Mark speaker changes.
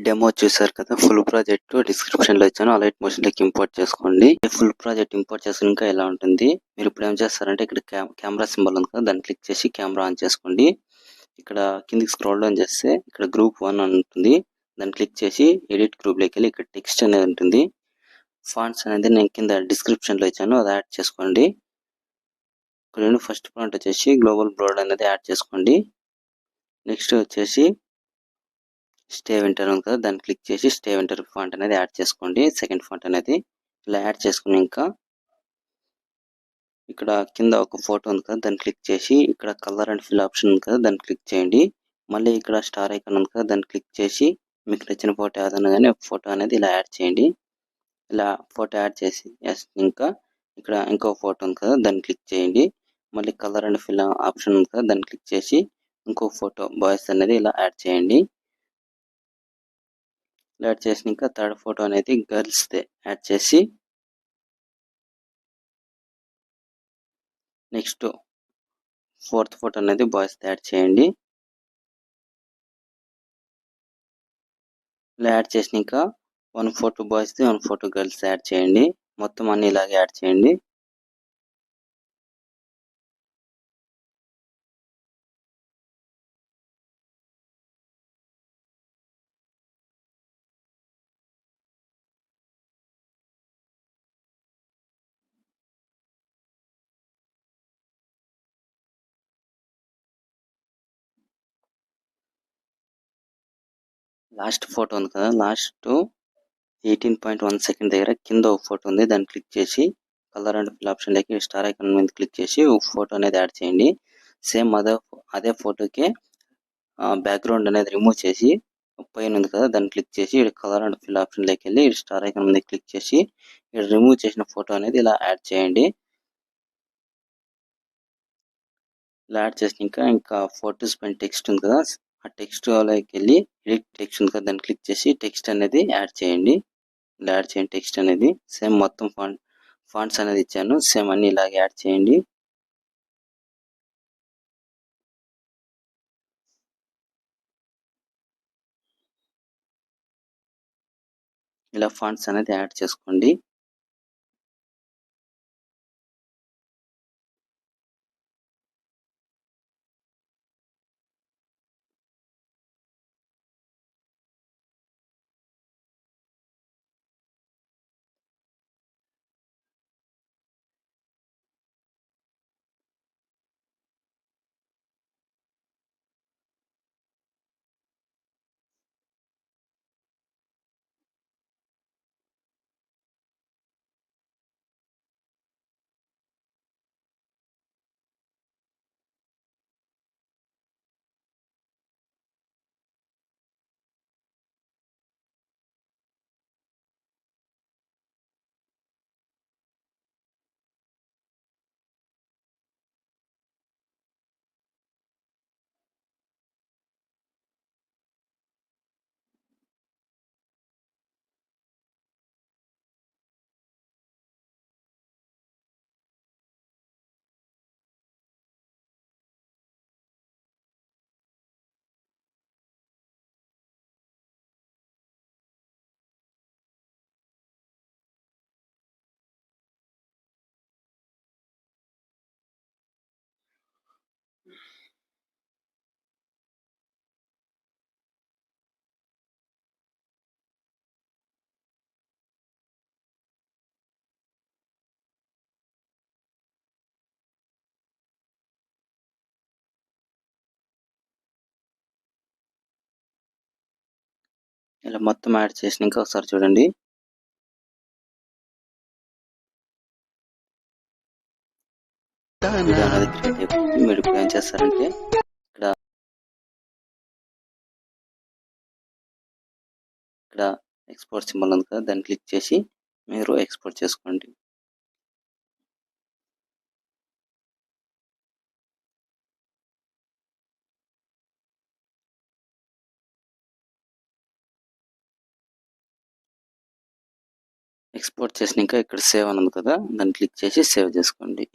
Speaker 1: Demo చూసారు కదా, full project description లో ఇచ్చాను, అలైట్ మోషన్ లోకి ఇంపోర్ట్ చేసుకోండి. ఫుల్ ప్రాజెక్ట్ ఇంపోర్ట్ చేసుకున్నాక ఇలా ఉంటుంది. మీరు ఇప్పుడు ఏం చేస్తారంటే ఇక్కడ కెమెరా సింబల్ ఉంది కదా, దాన్ని క్లిక్ చేసి కెమెరా ఆన్ చేసుకోండి. ఇక్కడ కిందికి స్క్రోల్ డౌన్ చేస్తే ఇక్కడ గ్రూప్ 1 అని ఉంటుంది, దాన్ని క్లిక్ చేసి ఎడిట్ గ్రూప్ లోకి వెళ్ళి ఇక్కడ టెక్స్ట్ అనేది ఉంటుంది. ఫాంట్స్ అనేది నేను కింద డిస్క్రిప్షన్ లో ఇచ్చాను, అది యాడ్ చేసుకోండి. ఇక్కడ ఫస్ట్ ఫాంట్ వచ్చేసి గ్లోబల్ బ్రోడ్ అనేది యాడ్ చేసుకోండి. నెక్స్ట్ వచ్చేసి స్టే వింటర్ ఉంది కదా, దాన్ని క్లిక్ చేసి స్టే వింటర్ ఫాంట్ అనేది యాడ్ చేసుకోండి. సెకండ్ ఫాంట్ అనేది ఇలా యాడ్ చేసుకుని ఇంకా ఇక్కడ కింద ఒక ఫోటో ఉంది కదా, దాన్ని క్లిక్ చేసి ఇక్కడ కలర్ అండ్ ఫిల్ ఆప్షన్ ఉంది కదా, దాన్ని క్లిక్ చేయండి. మళ్ళీ ఇక్కడ స్టార్ ఐకాన్ ఉంది కదా, దాన్ని క్లిక్ చేసి మీకు నచ్చిన ఫోటో ఏదైనా కానీ ఒక ఫోటో అనేది ఇలా యాడ్ చేయండి. ఇలా ఫోటో యాడ్ చేసి ఇంకా ఇక్కడ ఇంకో ఫోటో ఉంది కదా, దాన్ని క్లిక్ చేయండి. మళ్ళీ కలర్ అండ్ ఫిల్ ఆప్షన్ ఉంది కదా, దాన్ని క్లిక్ చేసి ఇంకో ఫోటో బాయ్స్ అనేది ఇలా యాడ్ చేయండి. యాడ్ చేసినాక థర్డ్ ఫోటో అనేది గర్ల్స్ దే యాడ్ చేసి నెక్స్ట్ ఫోర్త్ ఫోటో అనేది బాయ్స్ యాడ్ చేయండి. ఇలా యాడ్ చేసినాక 1 photo boys the 1 photo girls add చేయండి. మొత్తం అన్ని ఇలాగే యాడ్ చేయండి. లాస్ట్ ఫోటో ఉంది కదా, లాస్ట్ 18.1 సెకండ్ దగ్గర కింద ఒక ఫోటో ఉంది, దాన్ని క్లిక్ చేసి కలర్ అండ్ ఫిల్ ఆప్షన్ లోకి స్టార్ ఐకాన్ మీద క్లిక్ చేసి ఒక ఫోటో అనేది యాడ్ చేయండి. సేమ్ అదే ఫోటోకి బ్యాక్గ్రౌండ్ అనేది రిమూవ్ చేసి పైన ఉంది కదా, దాన్ని క్లిక్ చేసి ఇక్కడ కలర్ అండ్ ఫిల్ ఆప్షన్ లోకి వెళ్ళి స్టార్ ఐకాన్ మీద క్లిక్ చేసి ఇక్కడ రిమూవ్ చేసిన ఫోటో అనేది ఇలా యాడ్ చేయండి. ఇలా యాడ్ చేసినాక ఇంకా ఫోటోస్ పైన టెక్స్ట్ ఉంది కదా, ఆ టెక్స్ట్ లోకి వెళ్ళి ఎడిట్ టెక్స్ట్ ఉంది కదా, దాన్ని క్లిక్ చేసి టెక్స్ట్ అనేది యాడ్ చేయండి. ఇలా యాడ్ చేయండి టెక్స్ట్ అనేది. సేమ్ మొత్తం ఫాంట్స్ అనేది ఇచ్చాను, సేమ్ అన్ని ఇలాగే యాడ్ చేయండి. ఇలా ఫాంట్స్ అనేది యాడ్ చేసుకోండి. ఇలా మొత్తం యాడ్ చేసినాక ఒకసారి చూడండి. వీడియో అనేది క్రియేట్ అయిపోతుంది. మీరు ఇప్పుడు ఏం చేస్తారంటే ఇక్కడ ఎక్స్పోర్ట్ సింబల్ ఉంది కదా, దాన్ని క్లిక్ చేసి మీరు ఎక్స్పోర్ట్ చేసుకోండి. ఎక్స్పోర్ట్ చేసినాక ఇక్కడ సేవ్ అని ఉంది కదా, దాన్ని క్లిక్ చేసి సేవ్ చేసుకోండి.